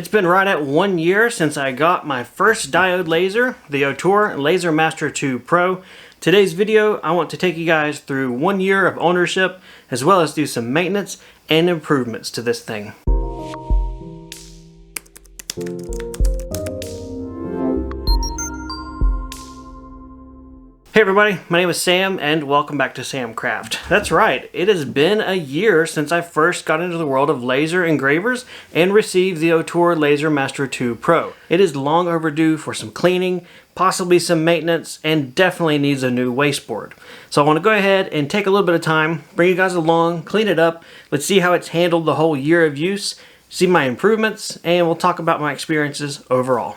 It's been right at 1 year since I got my first diode laser, the Ortur Laser Master 2 Pro. Today's video, I want to take you guys through 1 year of ownership, as well as do some maintenance and improvements to this thing. Hey everybody, my name is Sam and welcome back to Samcraft. That's right, it has been a year since I first got into the world of laser engravers and received the Ortur Laser Master 2 Pro. It is long overdue for some cleaning, possibly some maintenance, and definitely needs a new wasteboard. So I want to go ahead and take a little bit of time, bring you guys along, clean it up, let's see how it's handled the whole year of use, see my improvements, and we'll talk about my experiences overall.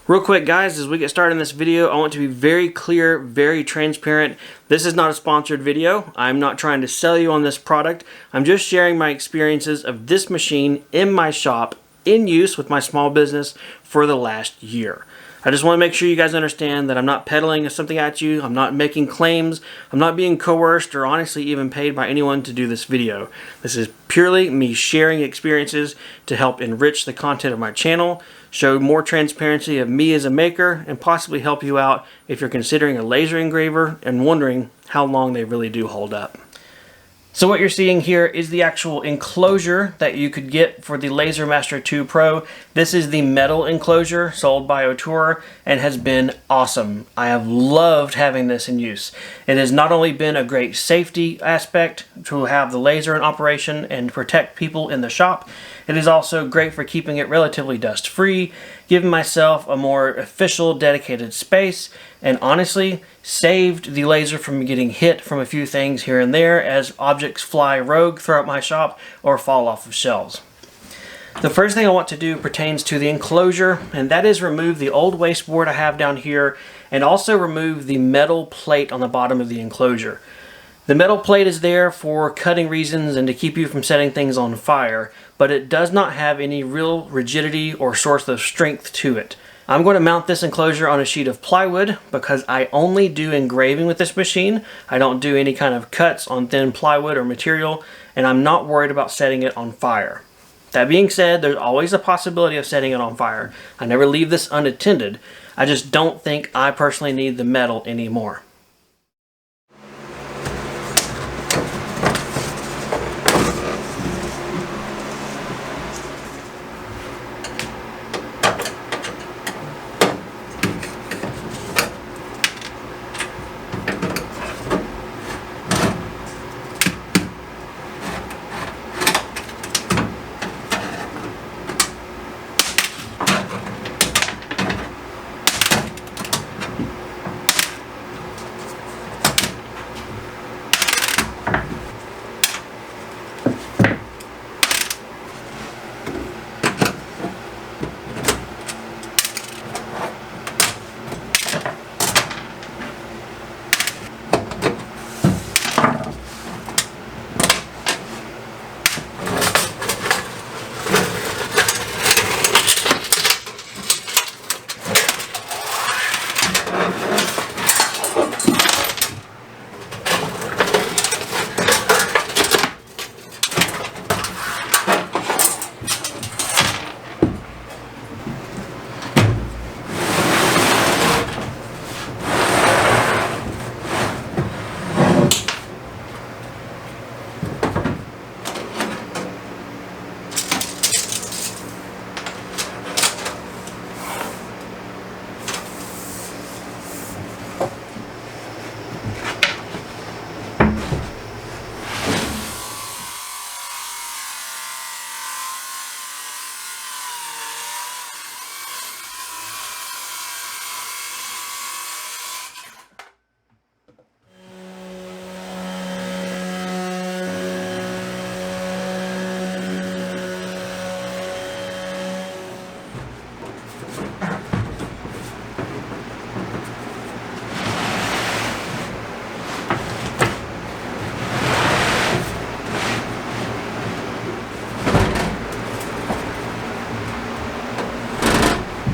Real quick guys, as we get started in this video, I want to be very clear, very transparent. This is not a sponsored video. I'm not trying to sell you on this product. I'm just sharing my experiences of this machine in my shop, in use with my small business for the last year. I just want to make sure you guys understand that I'm not peddling something at you. I'm not making claims. I'm not being coerced or honestly even paid by anyone to do this video. This is purely me sharing experiences to help enrich the content of my channel, show more transparency of me as a maker, and possibly help you out if you're considering a laser engraver and wondering how long they really do hold up. So what you're seeing here is the actual enclosure that you could get for the Laser Master 2 Pro. This is the metal enclosure sold by Ortur and has been awesome. I have loved having this in use. It has not only been a great safety aspect to have the laser in operation and protect people in the shop, it is also great for keeping it relatively dust free, giving myself a more official dedicated space, and honestly saved the laser from getting hit from a few things here and there as objects fly rogue throughout my shop or fall off of shelves. The first thing I want to do pertains to the enclosure, and that is remove the old wasteboard I have down here and also remove the metal plate on the bottom of the enclosure. The metal plate is there for cutting reasons and to keep you from setting things on fire, but it does not have any real rigidity or source of strength to it. I'm going to mount this enclosure on a sheet of plywood because I only do engraving with this machine. I don't do any kind of cuts on thin plywood or material, and I'm not worried about setting it on fire. That being said, there's always a possibility of setting it on fire. I never leave this unattended. I just don't think I personally need the metal anymore.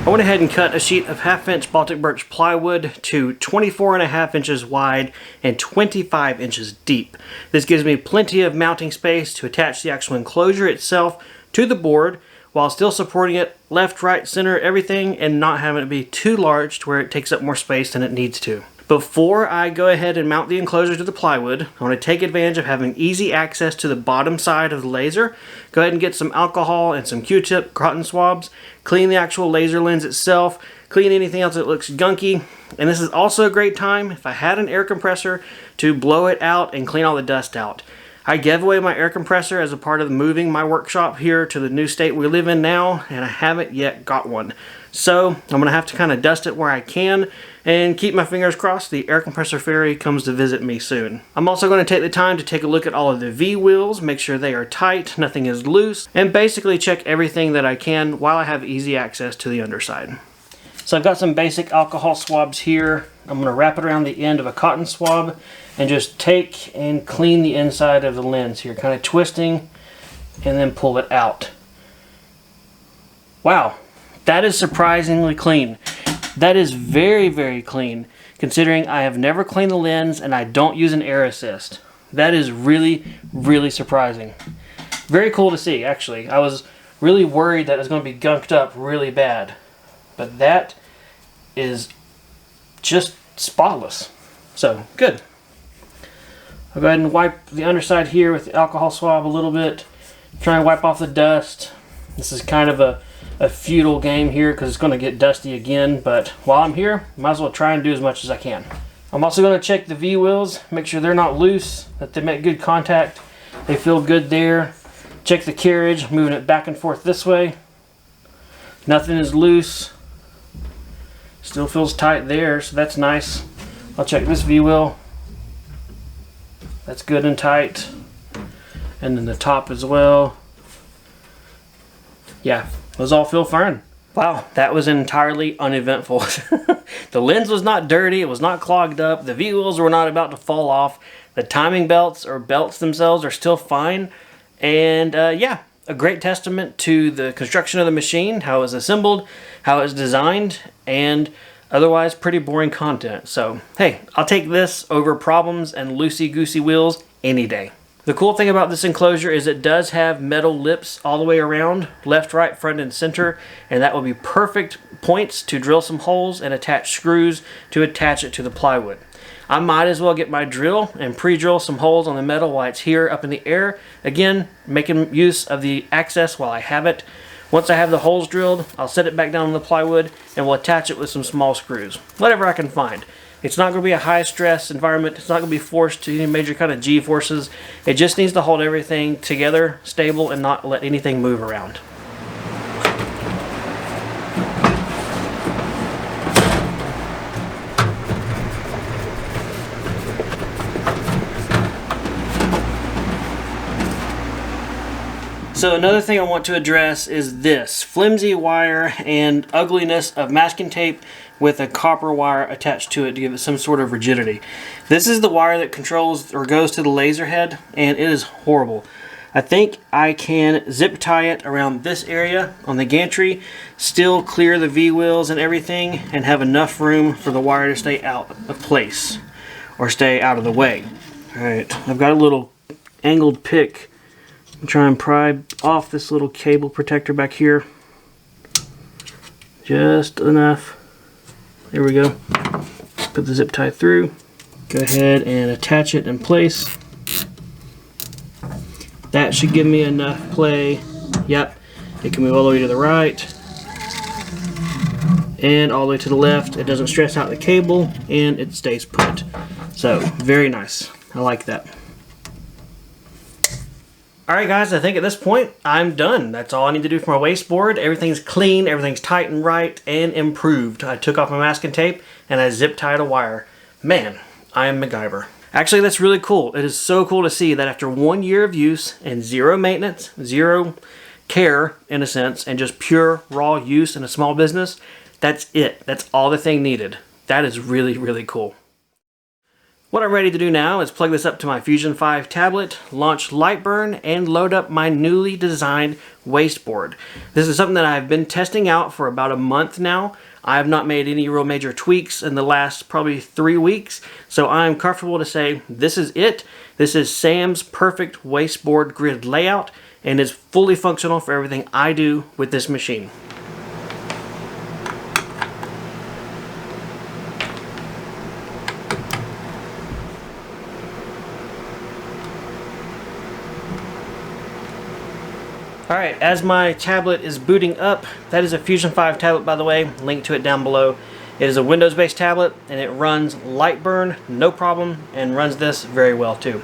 I went ahead and cut a sheet of 1/2 inch Baltic birch plywood to 24.5 inches wide and 25 inches deep. This gives me plenty of mounting space to attach the actual enclosure itself to the board while still supporting it left, right, center, everything, and not having it be too large to where it takes up more space than it needs to. Before I go ahead and mount the enclosure to the plywood, I want to take advantage of having easy access to the bottom side of the laser. Go ahead and get some alcohol and some Q-tip cotton swabs, clean the actual laser lens itself, clean anything else that looks gunky, and this is also a great time, if I had an air compressor, to blow it out and clean all the dust out. I gave away my air compressor as a part of moving my workshop here to the new state we live in now, and I haven't yet got one. So I'm going to have to kind of dust it where I can and keep my fingers crossed the air compressor fairy comes to visit me soon. I'm also going to take the time to take a look at all of the V-wheels, make sure they are tight, nothing is loose, and basically check everything that I can while I have easy access to the underside. So I've got some basic alcohol swabs here. I'm going to wrap it around the end of a cotton swab and just take and clean the inside of the lens here, kind of twisting and then pull it out. Wow, that is surprisingly clean. That is very, very clean, considering I have never cleaned the lens and I don't use an air assist. That is really, really surprising. Very cool to see, actually. I was really worried that it was going to be gunked up really bad. But that is just spotless. So, good. I'll go ahead and wipe the underside here with the alcohol swab a little bit. Try and wipe off the dust. This is kind of a futile game here because it's going to get dusty again. But while I'm here, might as well try and do as much as I can. I'm also going to check the V-wheels. Make sure they're not loose, that they make good contact. They feel good there. Check the carriage, moving it back and forth this way. Nothing is loose. Still feels tight there, so that's nice. I'll check this V-wheel. That's good and tight. And then the top as well. Yeah, those all feel fine. Wow, that was entirely uneventful. The lens was not dirty, it was not clogged up, the V-wheels were not about to fall off, the timing belts or belts themselves are still fine, and yeah, a great testament to the construction of the machine, how it was assembled, how it was designed, and otherwise pretty boring content. So hey, I'll take this over problems and loosey-goosey wheels any day. The cool thing about this enclosure is it does have metal lips all the way around, left, right, front, and center, and that will be perfect points to drill some holes and attach screws to attach it to the plywood. I might as well get my drill and pre-drill some holes on the metal while it's here up in the air. Again, making use of the access while I have it. Once I have the holes drilled, I'll set it back down on the plywood and we'll attach it with some small screws. Whatever I can find. It's not going to be a high stress environment. It's not going to be forced to any major kind of G forces. It just needs to hold everything together, stable, and not let anything move around. So another thing I want to address is this flimsy wire and ugliness of masking tape with a copper wire attached to it to give it some sort of rigidity. This is the wire that controls or goes to the laser head, and it is horrible. I think I can zip tie it around this area on the gantry, still clear the V-wheels and everything, and have enough room for the wire to stay out of place or stay out of the way. Alright, I've got a little angled pick. I'm trying to pry off this little cable protector back here. Just enough. There we go. Put the zip tie through. Go ahead and attach it in place. That should give me enough play. Yep, it can move all the way to the right and all the way to the left. It doesn't stress out the cable and it stays put. So, very nice. I like that. Alright guys, I think at this point, I'm done. That's all I need to do for my wasteboard. Everything's clean, everything's tight and right, and improved. I took off my masking tape, and I zip tied a wire. Man, I am MacGyver. Actually, that's really cool. It is so cool to see that after 1 year of use, and zero maintenance, zero care, in a sense, and just pure, raw use in a small business, that's it. That's all the thing needed. That is really, really cool. What I'm ready to do now is plug this up to my Fusion 5 tablet, launch Lightburn, and load up my newly designed wasteboard. This is something that I've been testing out for about a month now. I have not made any real major tweaks in the last probably 3 weeks, so I'm comfortable to say this is it. This is Sam's perfect wasteboard grid layout. and is fully functional for everything I do with this machine. Alright, as my tablet is booting up, that is a Fusion 5 tablet, by the way, link to it down below. It is a Windows-based tablet, and it runs Lightburn, no problem, and runs this very well too.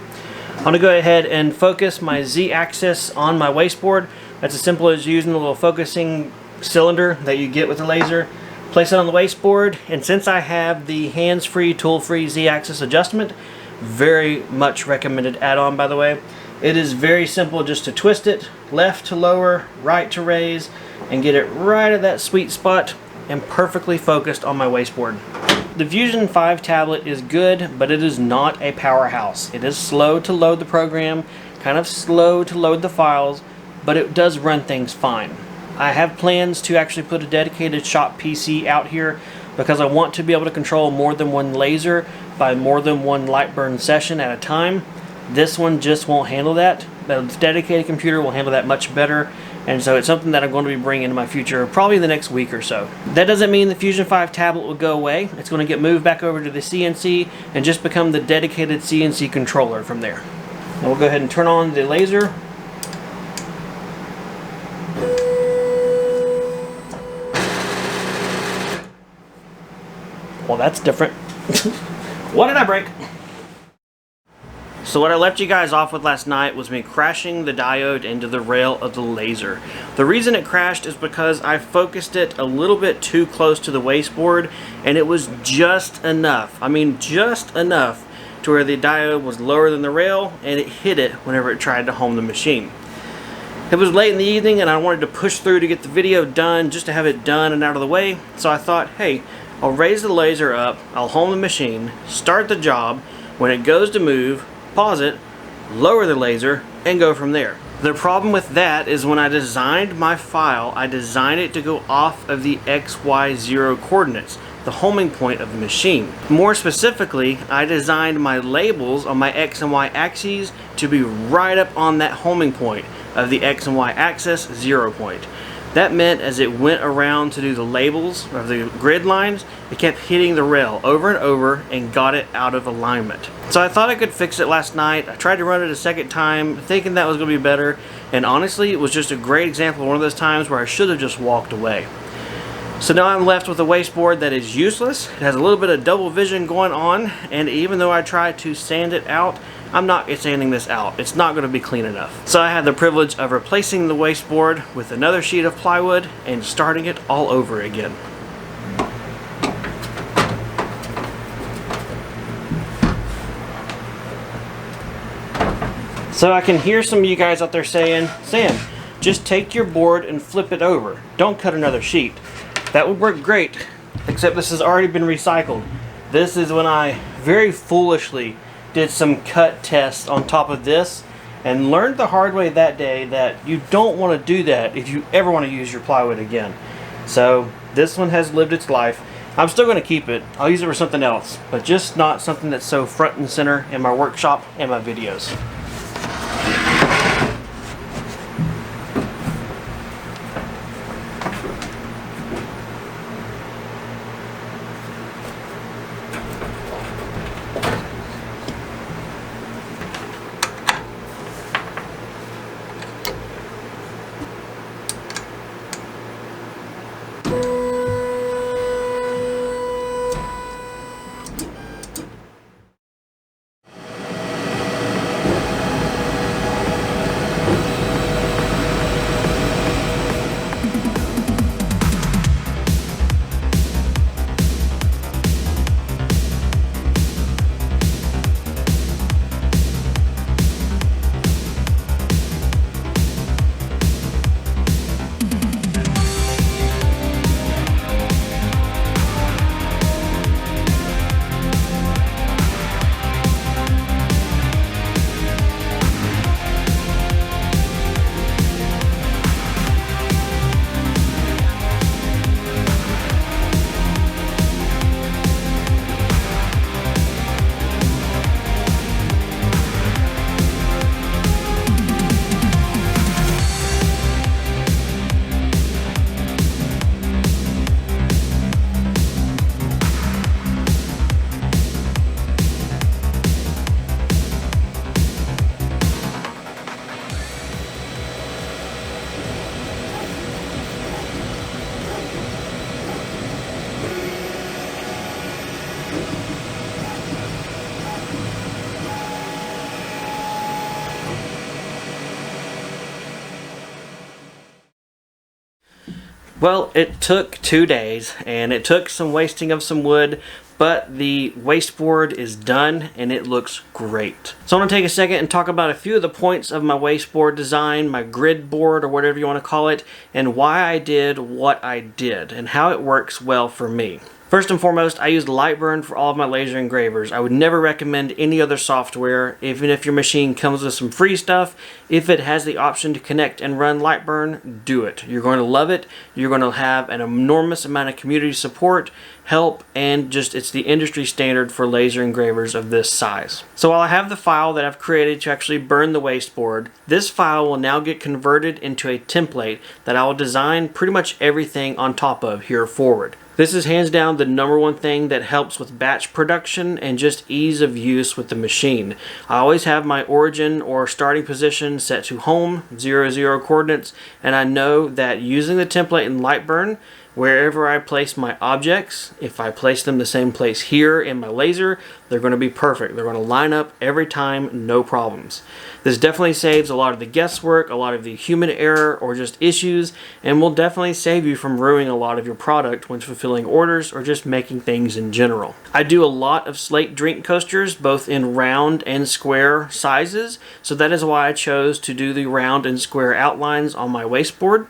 I'm going to go ahead and focus my Z-axis on my Wasteboard. That's as simple as using the little focusing cylinder that you get with the laser. Place it on the Wasteboard, and since I have the hands-free, tool-free Z-axis adjustment, very much recommended add-on, by the way. It is very simple just to twist it, left to lower, right to raise, and get it right at that sweet spot and perfectly focused on my Wasteboard. The Fusion 5 tablet is good, but it is not a powerhouse. It is slow to load the program, kind of slow to load the files, but it does run things fine. I have plans to actually put a dedicated shop PC out here because I want to be able to control more than one laser by more than one Lightburn session at a time. This one just won't handle that. The dedicated computer will handle that much better, and so it's something that I'm going to be bringing into my future probably the next week or so. That doesn't mean the Fusion 5 tablet will go away. It's going to get moved back over to the CNC and just become the dedicated CNC controller from there. Now we'll go ahead and turn on the laser. Well, that's different. What did I break? So what I left you guys off with last night was me crashing the diode into the rail of the laser. The reason it crashed is because I focused it a little bit too close to the Wasteboard, and it was just enough. I mean, just enough to where the diode was lower than the rail, and it hit it whenever it tried to home the machine. It was late in the evening, and I wanted to push through to get the video done, just to have it done and out of the way. So I thought, hey, I'll raise the laser up, I'll home the machine, start the job. When it goes to move, pause it, lower the laser, and go from there. The problem with that is when I designed my file, I designed it to go off of the XY0 coordinates, the homing point of the machine. More specifically, I designed my labels on my X and Y axes to be right up on that homing point of the X and Y axis 0 point. That meant as it went around to do the labels of the grid lines, it kept hitting the rail over and over and got it out of alignment. So I thought I could fix it last night. I tried to run it a second time, thinking that was going to be better, and honestly, it was just a great example of one of those times where I should have just walked away. So now I'm left with a Wasteboard that is useless. It has a little bit of double vision going on, and even though I tried to sand it out, I'm not sanding this out. It's not going to be clean enough. So I had the privilege of replacing the Wasteboard with another sheet of plywood and starting it all over again. So I can hear some of you guys out there saying, Sam, just take your board and flip it over. Don't cut another sheet. That would work great, except this has already been recycled. This is when I very foolishly did some cut tests on top of this and learned the hard way that day that you don't want to do that if you ever want to use your plywood again. So this one has lived its life. I'm still going to keep it. I'll use it for something else, but just not something that's so front and center in my workshop and my videos. Well, it took 2 days, and it took some wasting of some wood, but the wasteboard is done and it looks great. So I want to take a second and talk about a few of the points of my wasteboard design, my grid board or whatever you want to call it, and why I did what I did and how it works well for me. First and foremost, I used Lightburn for all of my laser engravers. I would never recommend any other software, even if your machine comes with some free stuff. If it has the option to connect and run Lightburn, do it. You're going to love it. You're going to have an enormous amount of community support, help, and just it's the industry standard for laser engravers of this size. So while I have the file that I've created to actually burn the wasteboard, this file will now get converted into a template that I will design pretty much everything on top of here forward. This is hands down the #1 thing that helps with batch production and just ease of use with the machine. I always have my origin or starting position set to home, 0, 0 coordinates, and I know that using the template in Lightburn, wherever I place my objects, if I place them the same place here in my laser, they're going to be perfect. They're going to line up every time, no problems. This definitely saves a lot of the guesswork, a lot of the human error or just issues, and will definitely save you from ruining a lot of your product when fulfilling orders or just making things in general. I do a lot of slate drink coasters, both in round and square sizes, so that is why I chose to do the round and square outlines on my wasteboard.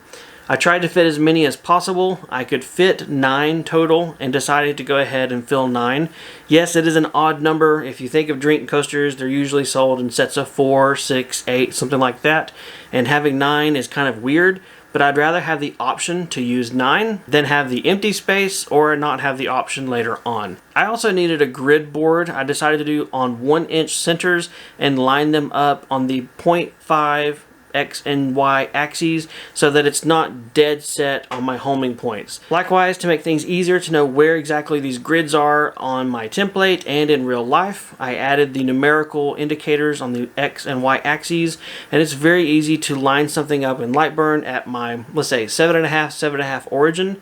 I tried to fit as many as possible. I could fit 9 total and decided to go ahead and fill 9. Yes, it is an odd number. If you think of drink coasters, they're usually sold in sets of 4, 6, 8, something like that. And having 9 is kind of weird, but I'd rather have the option to use 9 than have the empty space or not have the option later on. I also needed a grid board. I decided to do on 1-inch centers and line them up on the 0.5 X and Y axes so that it's not dead set on my homing points. Likewise, to make things easier to know where exactly these grids are on my template and in real life, I added the numerical indicators on the X and Y axes, and it's very easy to line something up in Lightburn at my, let's say, 7.5, 7.5 origin.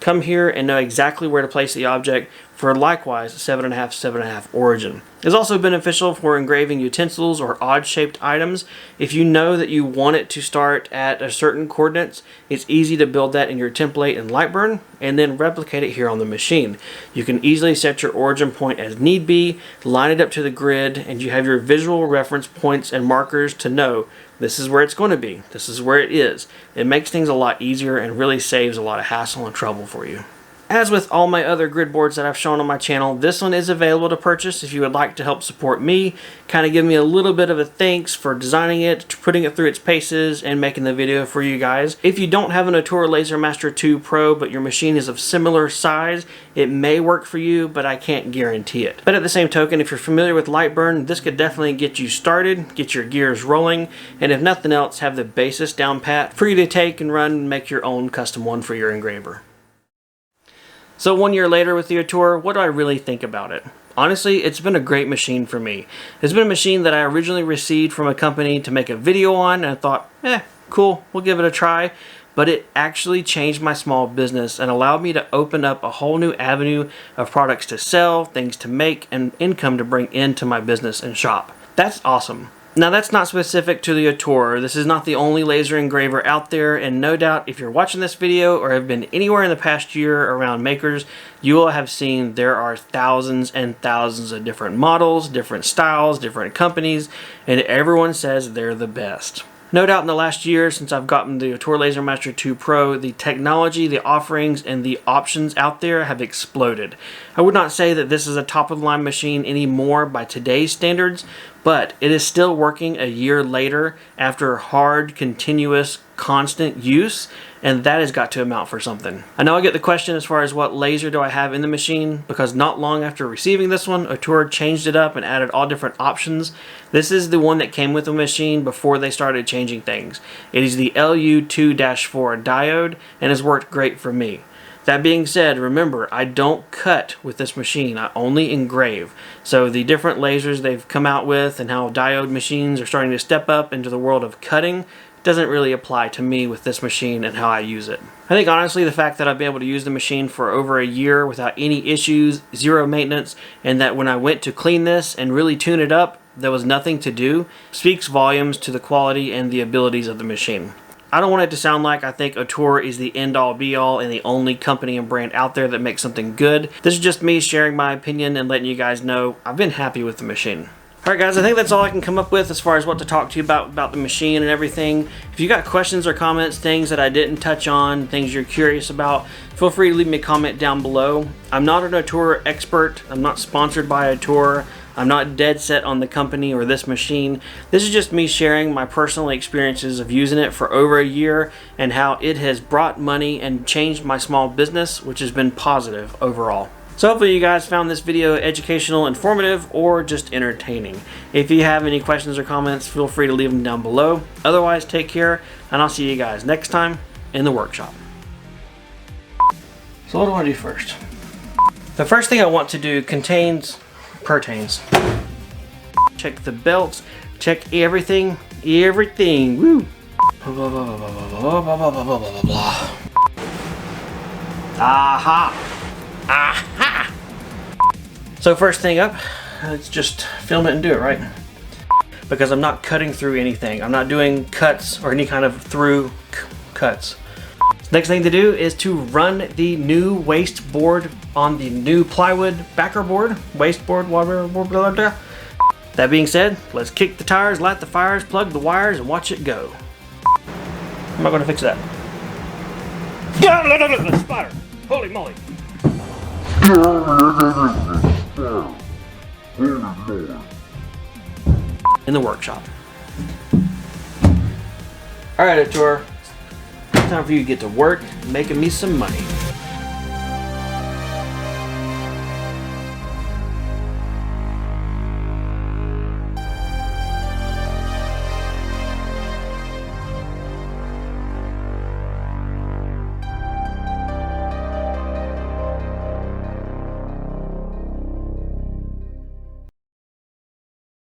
Come here and know exactly where to place the object for likewise 7.5, 7.5 origin. It's also beneficial for engraving utensils or odd-shaped items. If you know that you want it to start at a certain coordinates, it's easy to build that in your template in Lightburn and then replicate it here on the machine. You can easily set your origin point as need be, line it up to the grid, and you have your visual reference points and markers to know this is where it's going to be. This is where it is. It makes things a lot easier and really saves a lot of hassle and trouble for you. As with all my other grid boards that I've shown on my channel, this one is available to purchase if you would like to help support me, kind of give me a little bit of a thanks for designing it, putting it through its paces, and making the video for you guys. If you don't have an Ortur LaserMaster 2 Pro, but your machine is of similar size, it may work for you, but I can't guarantee it. But at the same token, if you're familiar with Lightburn, this could definitely get you started, get your gears rolling, and if nothing else, have the basis down pat for you to take and run and make your own custom one for your engraver. So 1 year later with the Ortur, what do I really think about it? Honestly, it's been a great machine for me. It's been a machine that I originally received from a company to make a video on, and I thought, cool, we'll give it a try. But it actually changed my small business and allowed me to open up a whole new avenue of products to sell, things to make, and income to bring into my business and shop. That's awesome. Now that's not specific to the Ortur. This is not the only laser engraver out there, and no doubt if you're watching this video or have been anywhere in the past year around makers, you will have seen there are thousands and thousands of different models, different styles, different companies, and everyone says they're the best. No doubt in the last year since I've gotten the Ortur LaserMaster 2 Pro, the technology, the offerings, and the options out there have exploded. I would not say that this is a top-of-the-line machine anymore by today's standards, but it is still working a year later after hard, continuous, constant use, and that has got to amount for something. I know I get the question as far as what laser do I have in the machine, because not long after receiving this one, Ortur changed it up and added all different options. This is the one that came with the machine before they started changing things. It is the LU2-4 diode and has worked great for me. That being said, remember, I don't cut with this machine, I only engrave. So the different lasers they've come out with and how diode machines are starting to step up into the world of cutting doesn't really apply to me with this machine and how I use it. I think honestly the fact that I've been able to use the machine for over a year without any issues, zero maintenance, and that when I went to clean this and really tune it up, there was nothing to do, speaks volumes to the quality and the abilities of the machine. I don't want it to sound like I think Ortur is the end-all be-all and the only company and brand out there that makes something good. This is just me sharing my opinion and letting you guys know I've been happy with the machine. Alright guys, I think that's all I can come up with as far as what to talk to you about the machine and everything. If you got questions or comments, things that I didn't touch on, things you're curious about, feel free to leave me a comment down below. I'm not an Ortur expert. I'm not sponsored by Ortur. I'm not dead set on the company or this machine. This is just me sharing my personal experiences of using it for over a year and how it has brought money and changed my small business, which has been positive overall. So hopefully you guys found this video educational, informative, or just entertaining. If you have any questions or comments, feel free to leave them down below. Otherwise, take care, and I'll see you guys next time in the workshop. So what do I want to do first? The first thing I want to do pertains. Check the belts, check everything, woo! Aha! Aha! So first thing up, let's just film it and do it, right? Because I'm not cutting through anything. I'm not doing cuts or any kind of through cuts. Next thing to do is to run the new Wasteboard on the new plywood backer board. Wasteboard, whatever, blah, blah, blah. That being said, let's kick the tires, light the fires, plug the wires, and watch it go. How am I going to fix that? Spider! Holy moly! In the workshop. Alright, Ortur. Time for you to get to work making me some money.